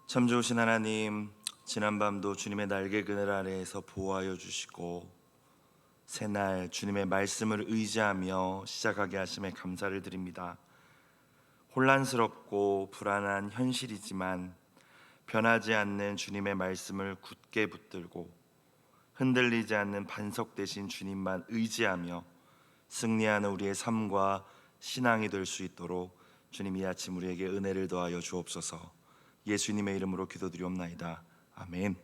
참 좋으신 하나님, 지난밤도 주님의 날개 그늘 아래에서 보호하여 주시고 새날 주님의 말씀을 의지하며 시작하게 하심에 감사를 드립니다. 혼란스럽고 불안한 현실이지만 변하지 않는 주님의 말씀을 굳게 붙들고 흔들리지 않는 반석 되신 주님만 의지하며 승리하는 우리의 삶과 신앙이 될 수 있도록 주님 이 아침 우리에게 은혜를 더하여 주옵소서. 예수님의 이름으로 기도드리옵나이다. 아멘.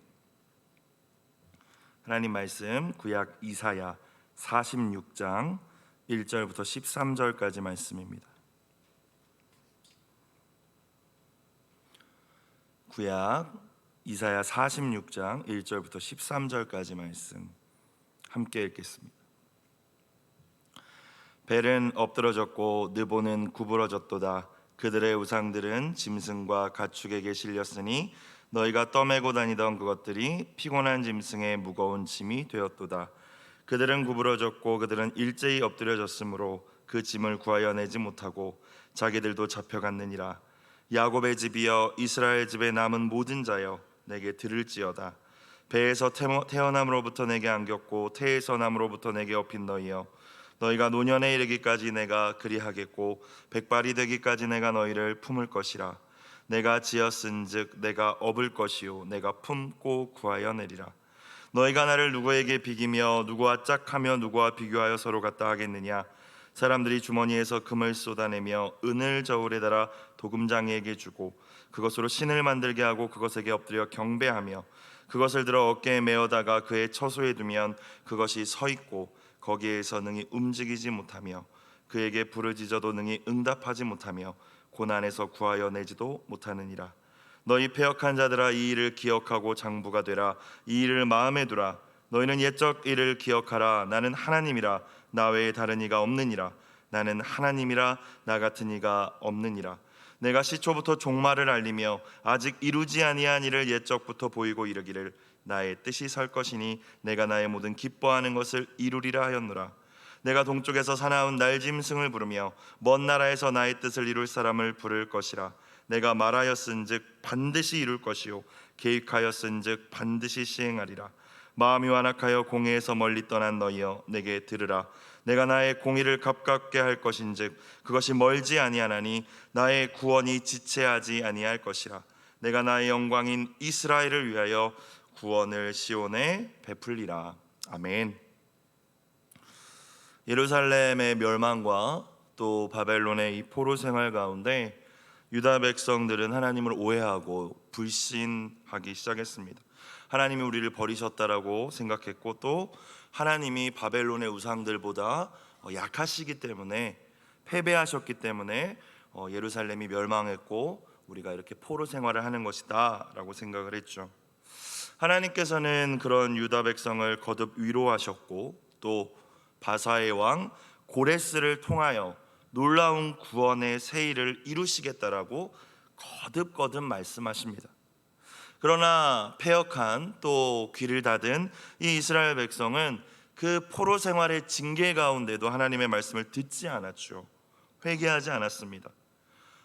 하나님 말씀 구약 이사야 46장 1절부터 13절까지 말씀입니다. 구약 이사야 46장 1절부터 13절까지 말씀 함께 읽겠습니다. 벨은 엎드러졌고 느보는 구부러졌도다. 그들의 우상들은 짐승과 가축에게 실렸으니 너희가 떠매고 다니던 그것들이 피곤한 짐승의 무거운 짐이 되었도다. 그들은 구부러졌고 그들은 일제히 엎드려졌으므로 그 짐을 구하여 내지 못하고 자기들도 잡혀갔느니라. 야곱의 집이여 이스라엘 집에 남은 모든 자여 내게 들을지어다. 배에서 태어남으로부터 내게 안겼고 태에서 남으로부터 내게 업힌 너희여, 너희가 노년에 이르기까지 내가 그리하겠고 백발이 되기까지 내가 너희를 품을 것이라. 내가 지었은즉 내가 업을 것이요 내가 품고 구하여 내리라. 너희가 나를 누구에게 비기며 누구와 짝하며 누구와 비교하여 서로 같다 하겠느냐. 사람들이 주머니에서 금을 쏟아내며 은을 저울에 달아 도금장이에게 주고 그것으로 신을 만들게 하고 그것에게 엎드려 경배하며 그것을 들어 어깨에 메어다가 그의 처소에 두면 그것이 서 있고 거기에서 능히 움직이지 못하며 그에게 부르짖어도 능히 응답하지 못하며 고난에서 구하여 내지도 못하느니라. 너희 패역한 자들아 이 일을 기억하고 장부가 되라. 이 일을 마음에 두라. 너희는 옛적 일을 기억하라. 나는 하나님이라 나 외에 다른 이가 없느니라. 나는 하나님이라 나 같은 이가 없느니라. 내가 시초부터 종말을 알리며 아직 이루지 아니한 일을 옛적부터 보이고 이르기를 나의 뜻이 설 것이니 내가 나의 모든 기뻐하는 것을 이루리라 하였노라. 내가 동쪽에서 사나운 날짐승을 부르며 먼 나라에서 나의 뜻을 이룰 사람을 부를 것이라. 내가 말하였은즉 반드시 이룰 것이요 계획하였은즉 반드시 시행하리라. 마음이 완악하여 공의에서 멀리 떠난 너희여 내게 들으라. 내가 나의 공의를 가깝게 할 것인즉 그것이 멀지 아니하나니 나의 구원이 지체하지 아니할 것이라. 내가 나의 영광인 이스라엘을 위하여 구원을 시온에 베풀리라. 아멘. 예루살렘의 멸망과 또 바벨론의 이 포로 생활 가운데 유다 백성들은 하나님을 오해하고 불신하기 시작했습니다. 하나님이 우리를 버리셨다라고 생각했고 또 하나님이 바벨론의 우상들보다 약하시기 때문에 패배하셨기 때문에 예루살렘이 멸망했고 우리가 이렇게 포로 생활을 하는 것이다 라고 생각을 했죠. 하나님께서는 그런 유다 백성을 거듭 위로하셨고 또 바사의 왕 고레스를 통하여 놀라운 구원의 새 일을 이루시겠다라고 거듭 말씀하십니다. 그러나 패역한 또 귀를 닫은 이 이스라엘 백성은 그 포로 생활의 징계 가운데도 하나님의 말씀을 듣지 않았죠. 회개하지 않았습니다.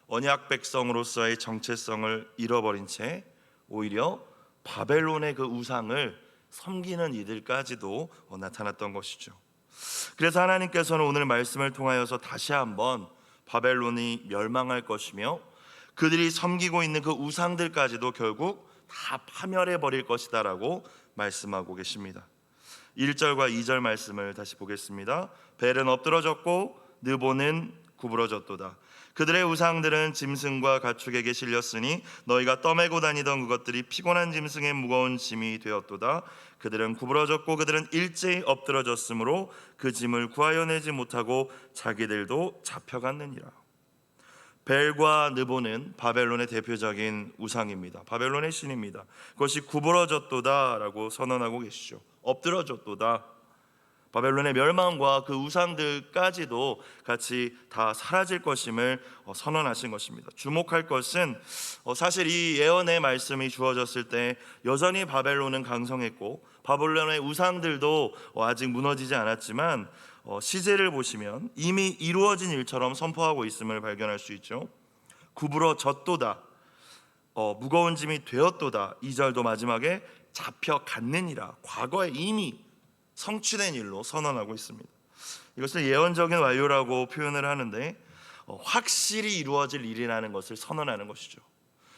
언약 백성으로서의 정체성을 잃어버린 채 오히려 바벨론의 그 우상을 섬기는 이들까지도 나타났던 것이죠. 그래서 하나님께서는 오늘 말씀을 통하여서 다시 한번 바벨론이 멸망할 것이며 그들이 섬기고 있는 그 우상들까지도 결국 다 파멸해 버릴 것이다 라고 말씀하고 계십니다. 1절과 2절 말씀을 다시 보겠습니다. 벨은 엎드러졌고 느보는 구부러졌도다. 그들의 우상들은 짐승과 가축에게 실렸으니 너희가 떠매고 다니던 그것들이 피곤한 짐승의 무거운 짐이 되었도다. 그들은 구부러졌고 그들은 일제히 엎드러졌으므로 그 짐을 구하여 내지 못하고 자기들도 잡혀갔느니라. 벨과 느보는 바벨론의 대표적인 우상입니다. 바벨론의 신입니다. 그것이 구부러졌도다라고 선언하고 계시죠. 엎드러졌도다. 바벨론의 멸망과 그 우상들까지도 같이 다 사라질 것임을 선언하신 것입니다. 주목할 것은 사실 이 예언의 말씀이 주어졌을 때 여전히 바벨론은 강성했고 바벨론의 우상들도 아직 무너지지 않았지만 시제를 보시면 이미 이루어진 일처럼 선포하고 있음을 발견할 수 있죠. 구부러졌도다. 무거운 짐이 되었도다. 2절도 마지막에 잡혀갔느니라. 과거에 이미 성취된 일로 선언하고 있습니다. 이것을 예언적인 완료라고 표현을 하는데 확실히 이루어질 일이라는 것을 선언하는 것이죠.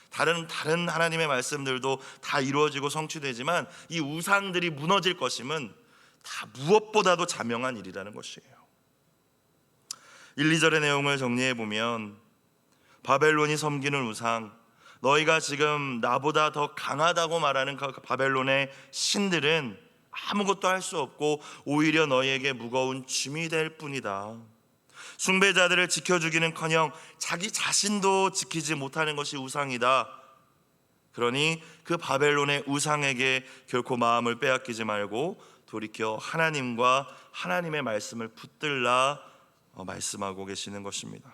다른 하나님의 말씀들도 다 이루어지고 성취되지만 이 우상들이 무너질 것임은 다 무엇보다도 자명한 일이라는 것이에요. 1, 2절의 내용을 정리해 보면 바벨론이 섬기는 우상, 너희가 지금 나보다 더 강하다고 말하는 그 바벨론의 신들은 아무것도 할 수 없고 오히려 너희에게 무거운 짐이 될 뿐이다. 숭배자들을 지켜주기는커녕 자기 자신도 지키지 못하는 것이 우상이다. 그러니 그 바벨론의 우상에게 결코 마음을 빼앗기지 말고 돌이켜 하나님과 하나님의 말씀을 붙들라 말씀하고 계시는 것입니다.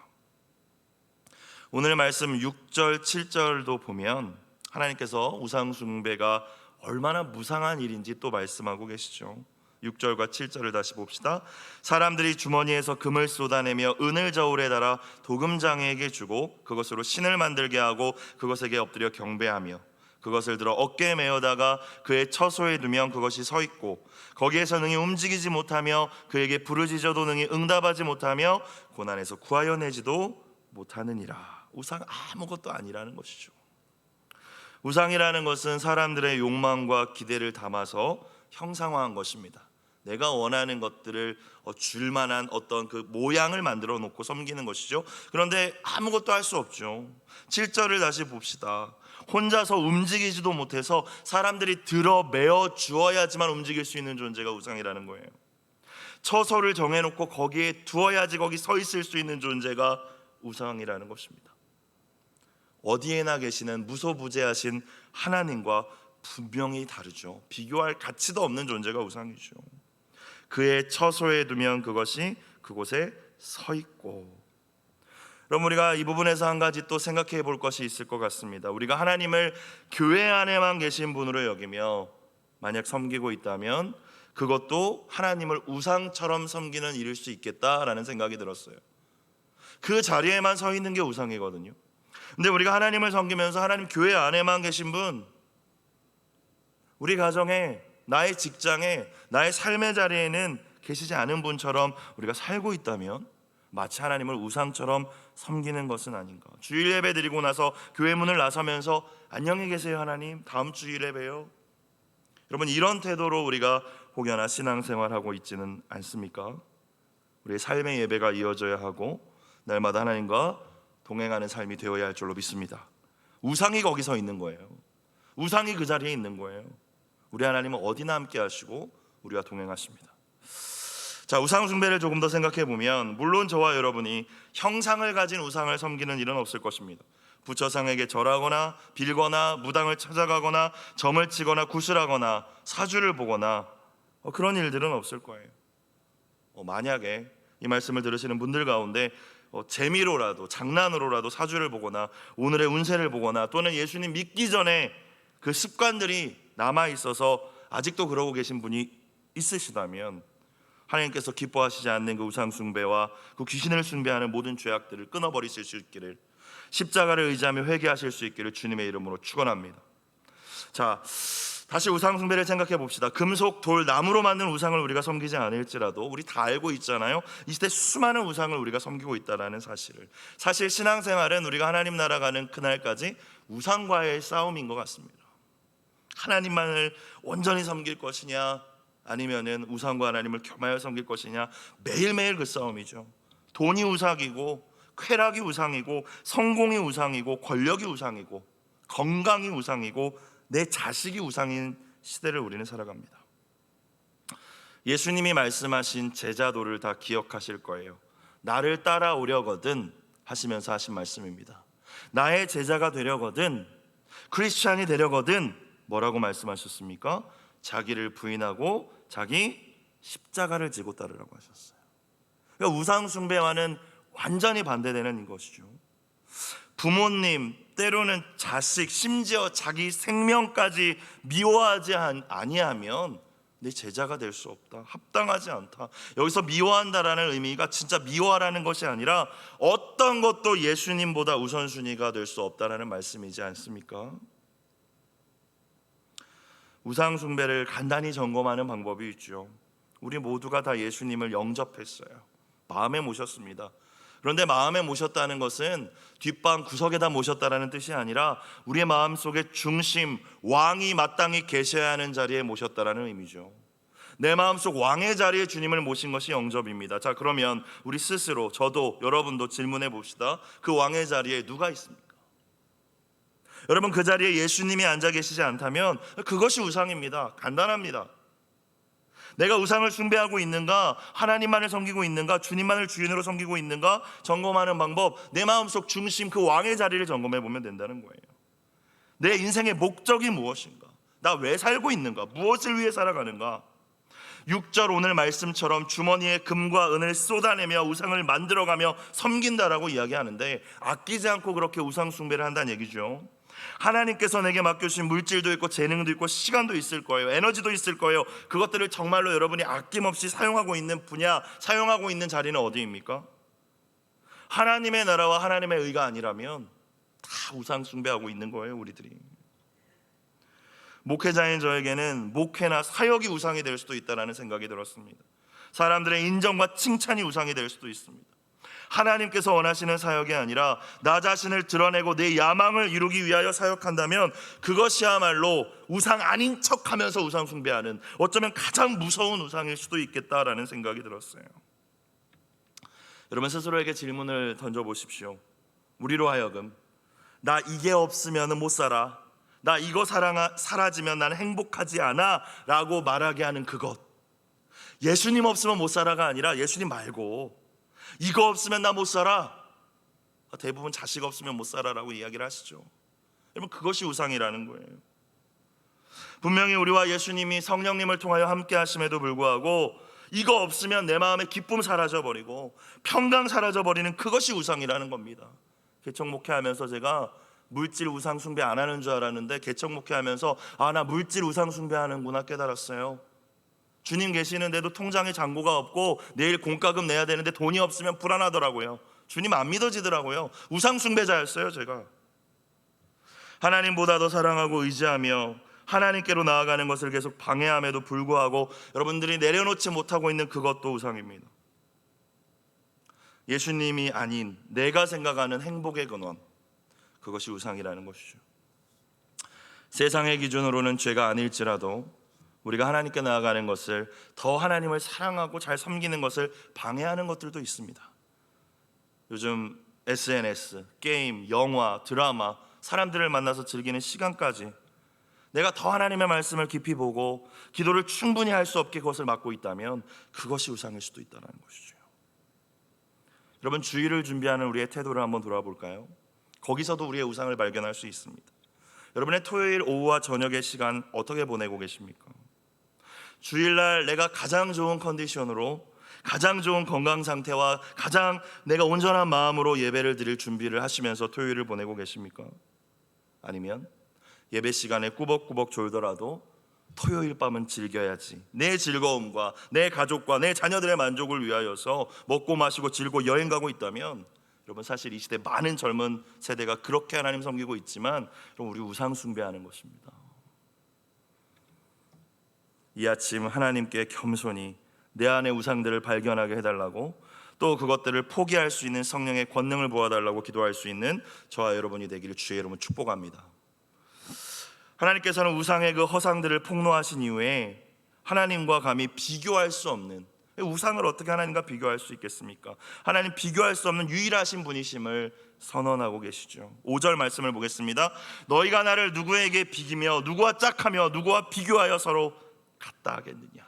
오늘 말씀 6절 7절도 보면 하나님께서 우상 숭배가 얼마나 무상한 일인지 또 말씀하고 계시죠. 6절과 7절을 다시 봅시다. 사람들이 주머니에서 금을 쏟아내며 은을 저울에 달아 도금장에게 주고 그것으로 신을 만들게 하고 그것에게 엎드려 경배하며 그것을 들어 어깨에 메어다가 그의 처소에 두면 그것이 서 있고 거기에서 능히 움직이지 못하며 그에게 부르짖어도 능히 응답하지 못하며 고난에서 구하여 내지도 못하느니라. 우상 아무것도 아니라는 것이죠. 우상이라는 것은 사람들의 욕망과 기대를 담아서 형상화한 것입니다. 내가 원하는 것들을 줄 만한 어떤 그 모양을 만들어 놓고 섬기는 것이죠. 그런데 아무것도 할 수 없죠. 7절을 다시 봅시다. 혼자서 움직이지도 못해서 사람들이 들어 메어 주어야지만 움직일 수 있는 존재가 우상이라는 거예요. 처소를 정해놓고 거기에 두어야지 거기 서 있을 수 있는 존재가 우상이라는 것입니다. 어디에나 계시는 무소부재하신 하나님과 분명히 다르죠. 비교할 가치도 없는 존재가 우상이죠. 그의 처소에 두면 그것이 그곳에 서 있고. 그럼 우리가 이 부분에서 한 가지 또 생각해 볼 것이 있을 것 같습니다. 우리가 하나님을 교회 안에만 계신 분으로 여기며 만약 섬기고 있다면 그것도 하나님을 우상처럼 섬기는 일일 수 있겠다라는 생각이 들었어요. 그 자리에만 서 있는 게 우상이거든요. 근데 우리가 하나님을 섬기면서 하나님 교회 안에만 계신 분, 우리 가정에, 나의 직장에, 나의 삶의 자리에는 계시지 않은 분처럼 우리가 살고 있다면 마치 하나님을 우상처럼 섬기는 것은 아닌가. 주일 예배 드리고 나서 교회 문을 나서면서 안녕히 계세요 하나님, 다음 주일에 봬요. 여러분, 이런 태도로 우리가 혹여나 신앙생활하고 있지는 않습니까? 우리의 삶의 예배가 이어져야 하고 날마다 하나님과 동행하는 삶이 되어야 할 줄로 믿습니다. 우상이 거기 서 있는 거예요. 우상이 그 자리에 있는 거예요. 우리 하나님은 어디나 함께 하시고 우리와 동행하십니다. 자, 우상 숭배를 조금 더 생각해 보면 물론 저와 여러분이 형상을 가진 우상을 섬기는 일은 없을 것입니다. 부처상에게 절하거나 빌거나 무당을 찾아가거나 점을 치거나 구슬하거나 사주를 보거나 그런 일들은 없을 거예요. 만약에 이 말씀을 들으시는 분들 가운데 재미로라도 장난으로라도 사주를 보거나 오늘의 운세를 보거나 또는 예수님 믿기 전에 그 습관들이 남아있어서 아직도 그러고 계신 분이 있으시다면 하나님께서 기뻐하시지 않는 그 우상 숭배와 그 귀신을 숭배하는 모든 죄악들을 끊어버리실 수 있기를, 십자가를 의지하며 회개하실 수 있기를 주님의 이름으로 축원합니다. 자, 다시 우상 숭배를 생각해 봅시다. 금속, 돌, 나무로 만든 우상을 우리가 섬기지 않을지라도 우리 다 알고 있잖아요. 이 시대 수많은 우상을 우리가 섬기고 있다는 사실을. 사실 신앙생활은 우리가 하나님 나라 가는 그날까지 우상과의 싸움인 것 같습니다. 하나님만을 온전히 섬길 것이냐 아니면은 우상과 하나님을 겸하여 섬길 것이냐, 매일매일 그 싸움이죠. 돈이 우상이고 쾌락이 우상이고 성공이 우상이고 권력이 우상이고 건강이 우상이고 내 자식이 우상인 시대를 우리는 살아갑니다. 예수님이 말씀하신 제자도를 다 기억하실 거예요. 나를 따라오려거든 하시면서 하신 말씀입니다. 나의 제자가 되려거든, 크리스찬이 되려거든 뭐라고 말씀하셨습니까? 자기를 부인하고 자기 십자가를 지고 따르라고 하셨어요. 그러니까 우상 숭배와는 완전히 반대되는 것이죠. 부모님, 때로는 자식, 심지어 자기 생명까지 미워하지 아니하면 내 제자가 될 수 없다, 합당하지 않다. 여기서 미워한다라는 의미가 진짜 미워하라는 것이 아니라 어떤 것도 예수님보다 우선순위가 될 수 없다라는 말씀이지 않습니까? 우상 숭배를 간단히 점검하는 방법이 있죠. 우리 모두가 다 예수님을 영접했어요. 마음에 모셨습니다. 그런데 마음에 모셨다는 것은 뒷방 구석에다 모셨다라는 뜻이 아니라 우리의 마음속에 중심, 왕이 마땅히 계셔야 하는 자리에 모셨다라는 의미죠. 내 마음속 왕의 자리에 주님을 모신 것이 영접입니다. 자, 그러면 우리 스스로, 저도, 여러분도 질문해 봅시다. 그 왕의 자리에 누가 있습니까? 여러분, 그 자리에 예수님이 앉아 계시지 않다면 그것이 우상입니다. 간단합니다. 내가 우상을 숭배하고 있는가, 하나님만을 섬기고 있는가, 주님만을 주인으로 섬기고 있는가 점검하는 방법, 내 마음속 중심, 그 왕의 자리를 점검해 보면 된다는 거예요. 내 인생의 목적이 무엇인가, 나 왜 살고 있는가, 무엇을 위해 살아가는가. 6절 오늘 말씀처럼 주머니에 금과 은을 쏟아내며 우상을 만들어가며 섬긴다라고 이야기하는데, 아끼지 않고 그렇게 우상 숭배를 한다는 얘기죠. 하나님께서 내게 맡겨주신 물질도 있고 재능도 있고 시간도 있을 거예요. 에너지도 있을 거예요. 그것들을 정말로 여러분이 아낌없이 사용하고 있는 분야, 사용하고 있는 자리는 어디입니까? 하나님의 나라와 하나님의 의가 아니라면 다 우상 숭배하고 있는 거예요, 우리들이. 목회자인 저에게는 목회나 사역이 우상이 될 수도 있다는 생각이 들었습니다. 사람들의 인정과 칭찬이 우상이 될 수도 있습니다. 하나님께서 원하시는 사역이 아니라 나 자신을 드러내고 내 야망을 이루기 위하여 사역한다면 그것이야말로 우상 아닌 척하면서 우상 숭배하는, 어쩌면 가장 무서운 우상일 수도 있겠다라는 생각이 들었어요. 여러분, 스스로에게 질문을 던져보십시오. 우리로 하여금 나 이게 없으면 못 살아, 나 이거 사라지면 나는 행복하지 않아 라고 말하게 하는 그것, 예수님 없으면 못 살아가 아니라 예수님 말고 이거 없으면 나 못 살아, 대부분 자식 없으면 못 살아라고 이야기를 하시죠. 여러분, 그것이 우상이라는 거예요. 분명히 우리와 예수님이 성령님을 통하여 함께 하심에도 불구하고 이거 없으면 내 마음의 기쁨 사라져버리고 평강 사라져버리는 그것이 우상이라는 겁니다. 개척 목회하면서 제가 물질 우상 숭배 안 하는 줄 알았는데 개척 목회하면서 나 물질 우상 숭배하는구나 깨달았어요. 주님 계시는데도 통장에 잔고가 없고 내일 공과금 내야 되는데 돈이 없으면 불안하더라고요. 주님 안 믿어지더라고요. 우상 숭배자였어요, 제가. 하나님보다 더 사랑하고 의지하며 하나님께로 나아가는 것을 계속 방해함에도 불구하고 여러분들이 내려놓지 못하고 있는 그것도 우상입니다. 예수님이 아닌 내가 생각하는 행복의 근원, 그것이 우상이라는 것이죠. 세상의 기준으로는 죄가 아닐지라도 우리가 하나님께 나아가는 것을, 더 하나님을 사랑하고 잘 섬기는 것을 방해하는 것들도 있습니다. 요즘 SNS, 게임, 영화, 드라마, 사람들을 만나서 즐기는 시간까지 내가 더 하나님의 말씀을 깊이 보고 기도를 충분히 할 수 없게 그것을 막고 있다면 그것이 우상일 수도 있다는 것이죠. 여러분, 주일을 준비하는 우리의 태도를 한번 돌아볼까요? 거기서도 우리의 우상을 발견할 수 있습니다. 여러분의 토요일 오후와 저녁의 시간 어떻게 보내고 계십니까? 주일날 내가 가장 좋은 컨디션으로, 가장 좋은 건강 상태와 가장 내가 온전한 마음으로 예배를 드릴 준비를 하시면서 토요일을 보내고 계십니까? 아니면 예배 시간에 꾸벅꾸벅 졸더라도 토요일 밤은 즐겨야지, 내 즐거움과 내 가족과 내 자녀들의 만족을 위하여서 먹고 마시고 즐고 여행 가고 있다면, 여러분, 사실 이 시대 많은 젊은 세대가 그렇게 하나님 섬기고 있지만 우리 우상 숭배하는 것입니다. 이 아침 하나님께 겸손히 내 안의 우상들을 발견하게 해달라고, 또 그것들을 포기할 수 있는 성령의 권능을 부어달라고 기도할 수 있는 저와 여러분이 되기를 주의 이름으로 축복합니다. 하나님께서는 우상의 그 허상들을 폭로하신 이후에 하나님과 감히 비교할 수 없는, 우상을 어떻게 하나님과 비교할 수 있겠습니까? 하나님 비교할 수 없는 유일하신 분이심을 선언하고 계시죠. 5절 말씀을 보겠습니다. 너희가 나를 누구에게 비기며 누구와 짝하며 누구와 비교하여 서로 같다 하겠느냐.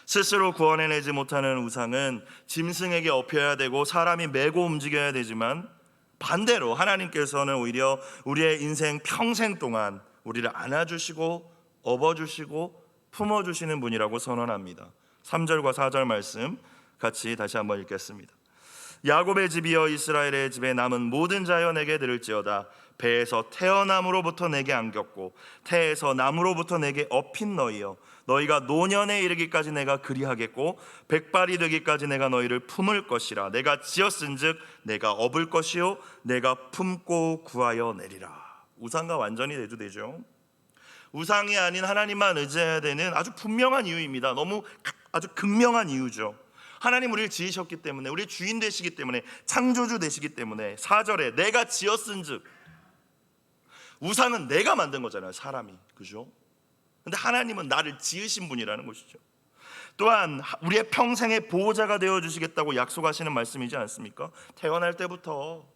스스로 구원해내지 못하는 우상은 짐승에게 업혀야 되고 사람이 메고 움직여야 되지만, 반대로 하나님께서는 오히려 우리의 인생 평생 동안 우리를 안아주시고 업어주시고 품어주시는 분이라고 선언합니다. 3절과 4절 말씀 같이 다시 한번 읽겠습니다. 야곱의 집이여 이스라엘의 집에 남은 모든 자여 내게 들을지어다. 배에서 태어남으로부터 내게 안겼고 태에서 남으로부터 내게 업힌 너희여, 너희가 노년에 이르기까지 내가 그리하겠고 백발이 되기까지 내가 너희를 품을 것이라. 내가 지었은즉 내가 업을 것이요 내가 품고 구하여 내리라. 우상과 완전히 대조되죠. 우상이 아닌 하나님만 의지해야 되는 아주 분명한 이유입니다. 너무 아주 극명한 이유죠. 하나님 우리를 지으셨기 때문에, 우리 주인 되시기 때문에, 창조주 되시기 때문에. 4절에 내가 지었은즉, 우상은 내가 만든 거잖아요, 사람이. 그죠? 근데 하나님은 나를 지으신 분이라는 것이죠. 또한 우리의 평생의 보호자가 되어주시겠다고 약속하시는 말씀이지 않습니까? 태어날 때부터,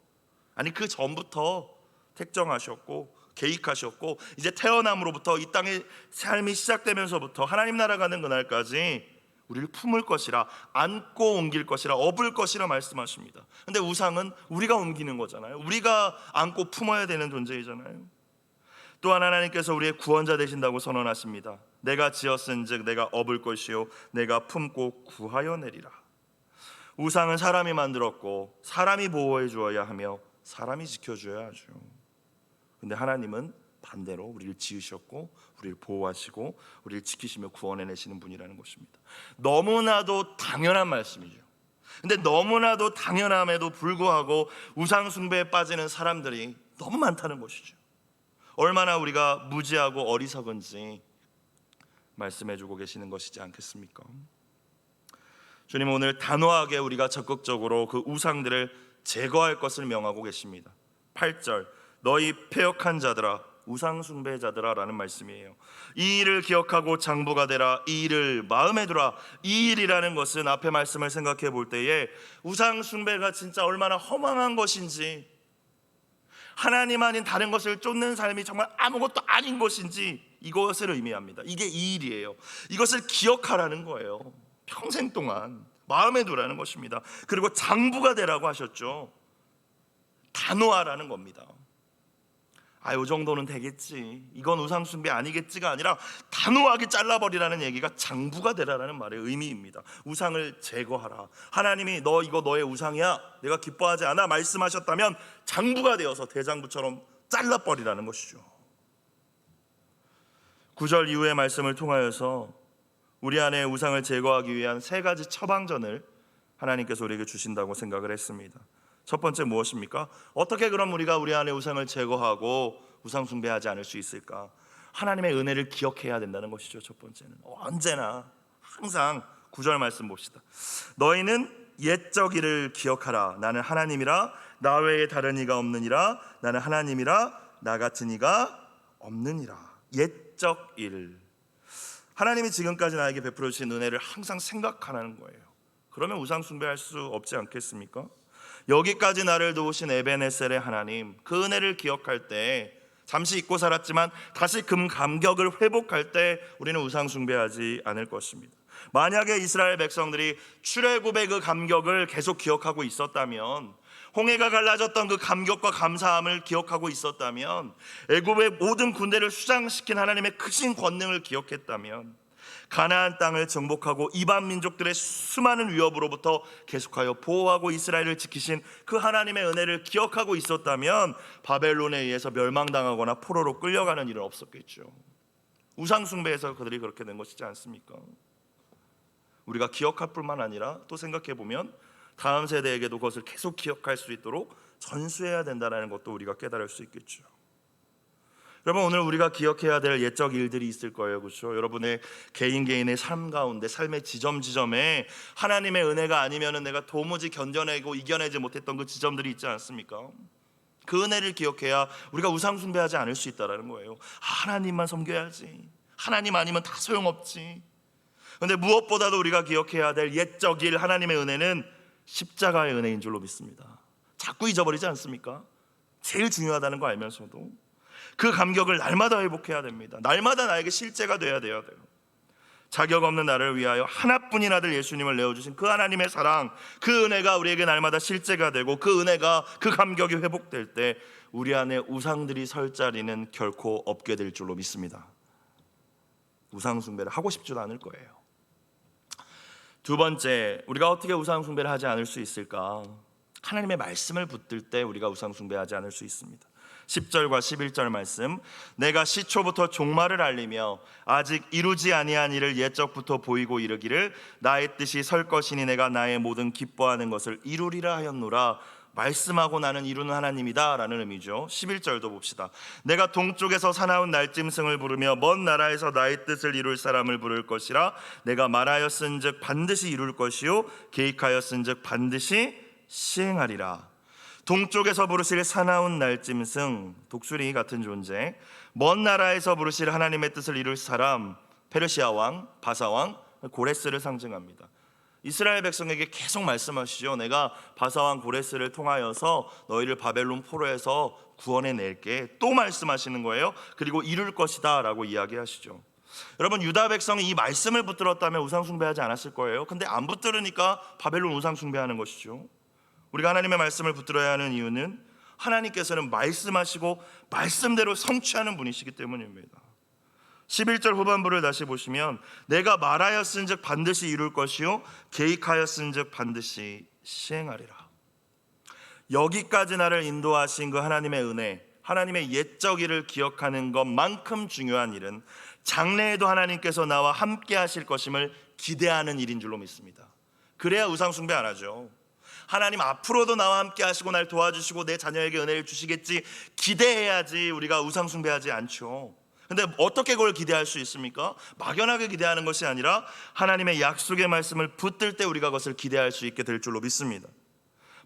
아니 그 전부터 택정하셨고 계획하셨고, 이제 태어남으로부터 이 땅의 삶이 시작되면서부터 하나님 나라 가는 그날까지 우리를 품을 것이라, 안고 옮길 것이라, 업을 것이라 말씀하십니다. 근데 우상은 우리가 옮기는 거잖아요. 우리가 안고 품어야 되는 존재이잖아요. 또한 하나님께서 우리의 구원자 되신다고 선언하십니다. 내가 지었은즉 내가 업을 것이요 내가 품고 구하여 내리라. 우상은 사람이 만들었고 사람이 보호해 주어야 하며 사람이 지켜줘야 하죠. 근데 하나님은 반대로 우리를 지으셨고 우리를 보호하시고 우리를 지키시며 구원해내시는 분이라는 것입니다. 너무나도 당연한 말씀이죠. 근데 너무나도 당연함에도 불구하고 우상 숭배에 빠지는 사람들이 너무 많다는 것이죠. 얼마나 우리가 무지하고 어리석은지 말씀해주고 계시는 것이지 않겠습니까? 주님, 오늘 단호하게 우리가 적극적으로 그 우상들을 제거할 것을 명하고 계십니다. 8절, 너희 패역한 자들아, 우상 숭배자들아 라는 말씀이에요. 이 일을 기억하고 장부가 되라. 이 일을 마음에 두라. 이 일이라는 것은 앞에 말씀을 생각해 볼 때에 우상 숭배가 진짜 얼마나 허망한 것인지, 하나님 아닌 다른 것을 쫓는 삶이 정말 아무것도 아닌 것인지 이것을 의미합니다. 이게 이 일이에요. 이것을 기억하라는 거예요. 평생 동안 마음에 두라는 것입니다. 그리고 장부가 되라고 하셨죠. 단호하라는 겁니다. 이 정도는 되겠지, 이건 우상 숭배 아니겠지가 아니라 단호하게 잘라버리라는 얘기가 장부가 되라는 말의 의미입니다. 우상을 제거하라. 하나님이 너 이거 너의 우상이야, 내가 기뻐하지 않아 말씀하셨다면 장부가 되어서 대장부처럼 잘라버리라는 것이죠. 9절 이후의 말씀을 통하여서 우리 안에 우상을 제거하기 위한 세 가지 처방전을 하나님께서 우리에게 주신다고 생각을 했습니다. 첫 번째 무엇입니까? 어떻게 그럼 우리가 우리 안에 우상을 제거하고 우상 숭배하지 않을 수 있을까? 하나님의 은혜를 기억해야 된다는 것이죠. 첫 번째는 언제나 항상 9절 말씀 봅시다. 너희는 옛적 일을 기억하라. 나는 하나님이라 나 외에 다른 이가 없느니라. 나는 하나님이라 나 같은 이가 없느니라. 옛적 일, 하나님이 지금까지 나에게 베풀어 주신 은혜를 항상 생각하라는 거예요. 그러면 우상 숭배할 수 없지 않겠습니까? 여기까지 나를 도우신 에베네셀의 하나님, 그 은혜를 기억할 때, 잠시 잊고 살았지만 다시 그 감격을 회복할 때 우리는 우상 숭배하지 않을 것입니다. 만약에 이스라엘 백성들이 출애굽의 그 감격을 계속 기억하고 있었다면, 홍해가 갈라졌던 그 감격과 감사함을 기억하고 있었다면, 애굽의 모든 군대를 수장시킨 하나님의 크신 권능을 기억했다면, 가나안 땅을 정복하고 이방 민족들의 수많은 위협으로부터 계속하여 보호하고 이스라엘을 지키신 그 하나님의 은혜를 기억하고 있었다면 바벨론에 의해서 멸망당하거나 포로로 끌려가는 일은 없었겠죠. 우상 숭배에서 그들이 그렇게 된 것이지 않습니까? 우리가 기억할 뿐만 아니라 또 생각해 보면 다음 세대에게도 그것을 계속 기억할 수 있도록 전수해야 된다는 것도 우리가 깨달을 수 있겠죠. 여러분, 오늘 우리가 기억해야 될 옛적 일들이 있을 거예요. 그렇죠? 여러분의 개인의 삶 가운데, 삶의 지점에 하나님의 은혜가 아니면 내가 도무지 견뎌내고 이겨내지 못했던 그 지점들이 있지 않습니까? 그 은혜를 기억해야 우리가 우상 숭배하지 않을 수 있다는 거예요. 하나님만 섬겨야지, 하나님 아니면 다 소용없지. 그런데 무엇보다도 우리가 기억해야 될 옛적 일, 하나님의 은혜는 십자가의 은혜인 줄로 믿습니다. 자꾸 잊어버리지 않습니까? 제일 중요하다는 거 알면서도 그 감격을 날마다 회복해야 됩니다. 날마다 나에게 실제가 돼야 돼요. 자격 없는 나를 위하여 하나뿐인 아들 예수님을 내어주신 그 하나님의 사랑, 그 은혜가 우리에게 날마다 실제가 되고, 그 은혜가, 그 감격이 회복될 때 우리 안에 우상들이 설 자리는 결코 없게 될 줄로 믿습니다. 우상 숭배를 하고 싶지도 않을 거예요. 두 번째, 우리가 어떻게 우상 숭배를 하지 않을 수 있을까? 하나님의 말씀을 붙들 때 우리가 우상 숭배하지 않을 수 있습니다. 10절과 11절 말씀, 내가 시초부터 종말을 알리며 아직 이루지 아니한 일을 옛적부터 보이고 이르기를 나의 뜻이 설 것이니 내가 나의 모든 기뻐하는 것을 이루리라 하였노라. 말씀하고 나는 이루는 하나님이다 라는 의미죠. 11절도 봅시다. 내가 동쪽에서 사나운 날짐승을 부르며 먼 나라에서 나의 뜻을 이룰 사람을 부를 것이라. 내가 말하였은즉 반드시 이룰 것이요 계획하였은즉 반드시 시행하리라. 동쪽에서 부르실 사나운 날짐승, 독수리 같은 존재, 먼 나라에서 부르실 하나님의 뜻을 이룰 사람, 페르시아 왕, 바사 왕, 고레스를 상징합니다. 이스라엘 백성에게 계속 말씀하시죠. 내가 바사왕 고레스를 통하여서 너희를 바벨론 포로에서 구원해 낼게. 또 말씀하시는 거예요. 그리고 이룰 것이다 라고 이야기하시죠. 여러분, 유다 백성이 이 말씀을 붙들었다면 우상 숭배하지 않았을 거예요. 근데 안 붙들으니까 바벨론 우상 숭배하는 것이죠. 우리가 하나님의 말씀을 붙들어야 하는 이유는 하나님께서는 말씀하시고 말씀대로 성취하는 분이시기 때문입니다. 11절 후반부를 다시 보시면 내가 말하였은즉 반드시 이룰 것이요 계획하였은즉 반드시 시행하리라. 여기까지 나를 인도하신 그 하나님의 은혜, 하나님의 옛적 일을 기억하는 것만큼 중요한 일은 장래에도 하나님께서 나와 함께 하실 것임을 기대하는 일인 줄로 믿습니다. 그래야 우상 숭배 안 하죠. 하나님 앞으로도 나와 함께 하시고 날 도와주시고 내 자녀에게 은혜를 주시겠지 기대해야지 우리가 우상 숭배하지 않죠. 근데 어떻게 그걸 기대할 수 있습니까? 막연하게 기대하는 것이 아니라 하나님의 약속의 말씀을 붙들 때 우리가 그것을 기대할 수 있게 될 줄로 믿습니다.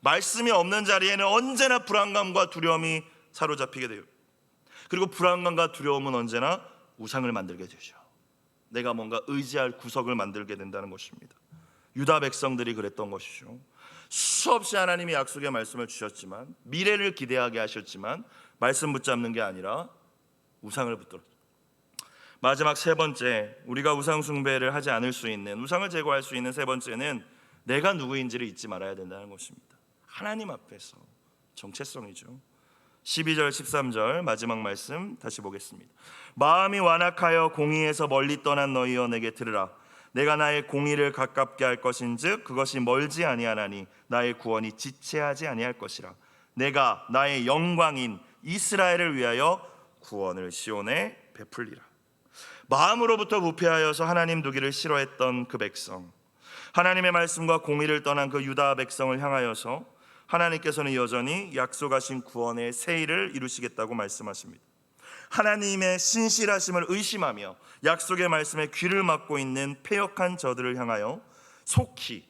말씀이 없는 자리에는 언제나 불안감과 두려움이 사로잡히게 돼요. 그리고 불안감과 두려움은 언제나 우상을 만들게 되죠. 내가 뭔가 의지할 구석을 만들게 된다는 것입니다. 유다 백성들이 그랬던 것이죠. 수없이 하나님이 약속의 말씀을 주셨지만, 미래를 기대하게 하셨지만 말씀 붙잡는 게 아니라 우상을 붙들었죠. 마지막 세 번째, 우리가 우상 숭배를 하지 않을 수 있는, 우상을 제거할 수 있는 세 번째는 내가 누구인지를 잊지 말아야 된다는 것입니다. 하나님 앞에서 정체성이죠. 12절 13절 마지막 말씀 다시 보겠습니다. 마음이 완악하여 공의에서 멀리 떠난 너희여 내게 들으라. 내가 나의 공의를 가깝게 할 것인즉 그것이 멀지 아니하나니 나의 구원이 지체하지 아니할 것이라. 내가 나의 영광인 이스라엘을 위하여 구원을 시온에 베풀리라. 마음으로부터 부패하여서 하나님 두기를 싫어했던 그 백성, 하나님의 말씀과 공의를 떠난 그 유다 백성을 향하여서 하나님께서는 여전히 약속하신 구원의 새 일을 이루시겠다고 말씀하십니다. 하나님의 신실하심을 의심하며 약속의 말씀에 귀를 막고 있는 패역한 저들을 향하여 속히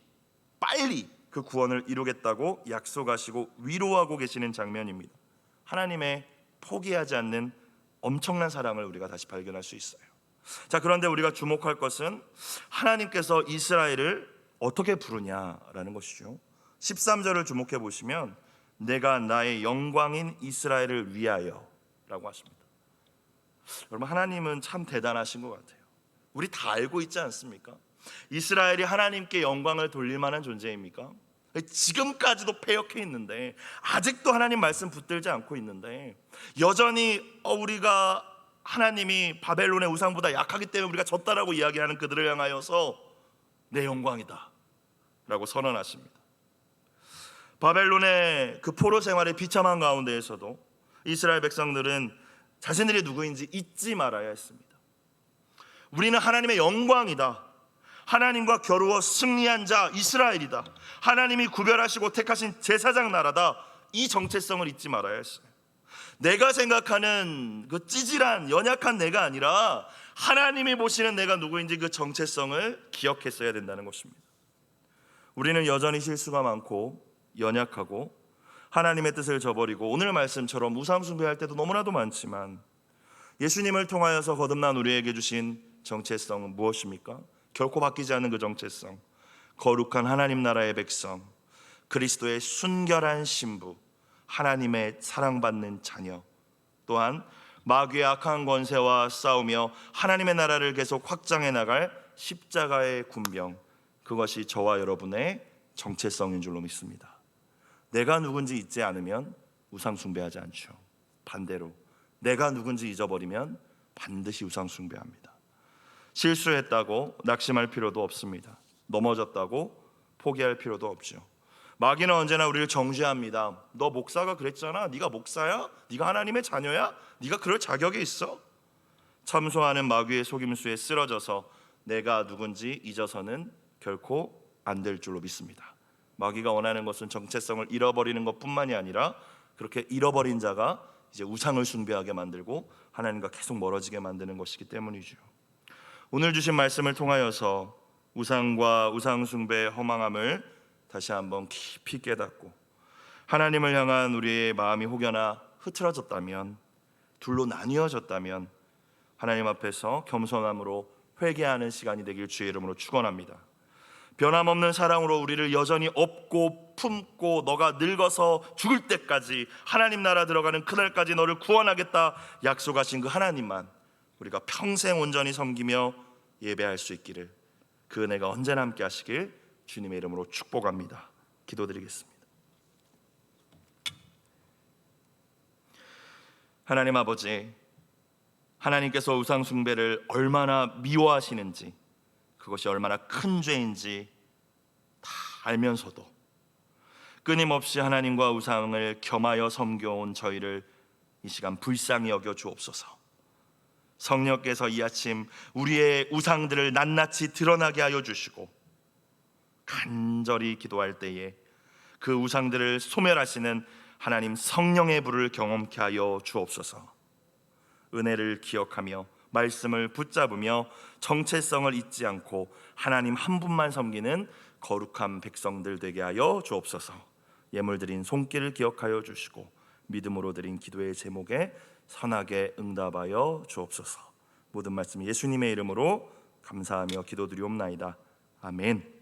빨리 그 구원을 이루겠다고 약속하시고 위로하고 계시는 장면입니다. 하나님의 포기하지 않는 엄청난 사랑을 우리가 다시 발견할 수 있어요. 자, 그런데 우리가 주목할 것은 하나님께서 이스라엘을 어떻게 부르냐라는 것이죠. 13절을 주목해 보시면 내가 나의 영광인 이스라엘을 위하여 라고 하십니다. 여러분, 하나님은 참 대단하신 것 같아요. 우리 다 알고 있지 않습니까? 이스라엘이 하나님께 영광을 돌릴 만한 존재입니까? 지금까지도 패역해 있는데, 아직도 하나님 말씀 붙들지 않고 있는데, 여전히 우리가 하나님이 바벨론의 우상보다 약하기 때문에 우리가 졌다라고 이야기하는 그들을 향하여서 내 영광이다 라고 선언하십니다. 바벨론의 그 포로 생활의 비참한 가운데에서도 이스라엘 백성들은 자신들이 누구인지 잊지 말아야 했습니다. 우리는 하나님의 영광이다, 하나님과 겨루어 승리한 자 이스라엘이다, 하나님이 구별하시고 택하신 제사장 나라다, 이 정체성을 잊지 말아야 했어요. 내가 생각하는 그 찌질한 연약한 내가 아니라 하나님이 보시는 내가 누구인지 그 정체성을 기억했어야 된다는 것입니다. 우리는 여전히 실수가 많고 연약하고 하나님의 뜻을 저버리고 오늘 말씀처럼 우상 숭배할 때도 너무나도 많지만, 예수님을 통하여서 거듭난 우리에게 주신 정체성은 무엇입니까? 결코 바뀌지 않는 그 정체성, 거룩한 하나님 나라의 백성, 그리스도의 순결한 신부, 하나님의 사랑받는 자녀, 또한 마귀의 악한 권세와 싸우며 하나님의 나라를 계속 확장해 나갈 십자가의 군병, 그것이 저와 여러분의 정체성인 줄로 믿습니다. 내가 누군지 잊지 않으면 우상 숭배하지 않죠. 반대로 내가 누군지 잊어버리면 반드시 우상 숭배합니다. 실수했다고 낙심할 필요도 없습니다. 넘어졌다고 포기할 필요도 없죠. 마귀는 언제나 우리를 정죄합니다. 너 목사가 그랬잖아. 네가 목사야? 네가 하나님의 자녀야? 네가 그럴 자격이 있어? 참소하는 마귀의 속임수에 쓰러져서 내가 누군지 잊어서는 결코 안 될 줄로 믿습니다. 마귀가 원하는 것은 정체성을 잃어버리는 것뿐만이 아니라 그렇게 잃어버린 자가 이제 우상을 숭배하게 만들고 하나님과 계속 멀어지게 만드는 것이기 때문이죠. 오늘 주신 말씀을 통하여서 우상과 우상 숭배의 허망함을 다시 한번 깊이 깨닫고 하나님을 향한 우리의 마음이 혹여나 흐트러졌다면, 둘로 나뉘어졌다면 하나님 앞에서 겸손함으로 회개하는 시간이 되길 주의 이름으로 축원합니다. 변함없는 사랑으로 우리를 여전히 업고 품고 너가 늙어서 죽을 때까지 하나님 나라 들어가는 그날까지 너를 구원하겠다 약속하신 그 하나님만 우리가 평생 온전히 섬기며 예배할 수 있기를, 그 은혜가 언제나 함께 하시길 주님의 이름으로 축복합니다. 기도드리겠습니다. 하나님 아버지, 하나님께서 우상 숭배를 얼마나 미워하시는지, 그것이 얼마나 큰 죄인지 다 알면서도 끊임없이 하나님과 우상을 겸하여 섬겨온 저희를 이 시간 불쌍히 여겨 주옵소서. 성령께서 이 아침 우리의 우상들을 낱낱이 드러나게 하여 주시고 간절히 기도할 때에 그 우상들을 소멸하시는 하나님 성령의 불을 경험케 하여 주옵소서. 은혜를 기억하며 말씀을 붙잡으며 정체성을 잊지 않고 하나님 한 분만 섬기는 거룩한 백성들 되게 하여 주옵소서. 예물 드린 손길을 기억하여 주시고 믿음으로 드린 기도의 제목에 선하게 응답하여 주옵소서. 모든 말씀 예수님의 이름으로 감사하며 기도드리옵나이다. 아멘.